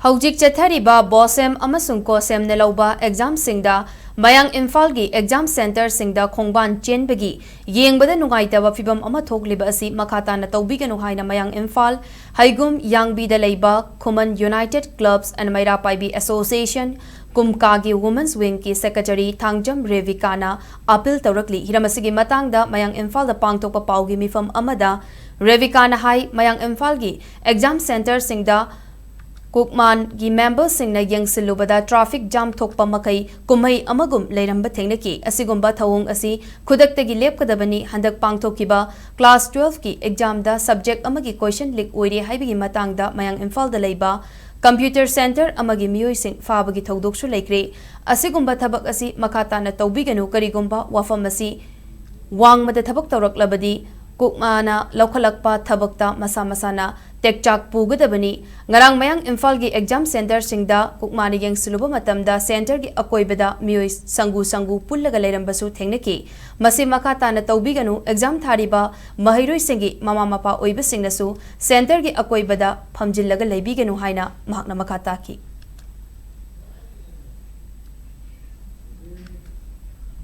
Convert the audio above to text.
Hojik Chathariba Bosem Amasung Kosem Nelauba exam Singda Mayang Imphal gi exam center Singda Khongban Chenbagi Yengbada Nugaitaba Fibam Amathokliba Asi Makata na Taubigan Uhaina Mayang Imphal Haigum Yang Bida Leiba Kuman United Clubs and Maira Paibi Association Kumca gi Women's Wing ki Secretary Thangjam Revikana appeal Taurakli Hiramasigi Matangda Mayang Imphal the Pangtokpa Paugi Mifam Amada Revikana Hai Mayang Imphal gi exam center Singda Kukman gi members singna yengsilubada traffic jam thokpa Makhei Kumhei Amagum Leiramba Thengnakhi asigumba thawung asi khudaktagi lepkadabani handak pangthokiba class 12 ki exam da subject amagi question leak oire haibigi matangda Mayang Imphal da leiba computer center amagi miyoi sing fabagi thodoksu leikre asigumba thabak asi makata na tawbiganu karigumba wafam asi wangmada thabak tawraklabadi Kukmana Laukalakpa Thabakta Masana Tekchak Pugadabani Ngarang Mayang Imphal gi exam center Singda Kukmani Yang Suluba Matamda center gi Akoibada Miyoi Sangu Pullaga Leirambasu Thengnakhi Masi Makata na Taubiganu exam Thariba Mahiroi Singi Mama Mapa Oiba Singnasu center gi Akoibada Phamjillaga Leibiganu Haina Mahakna Makataki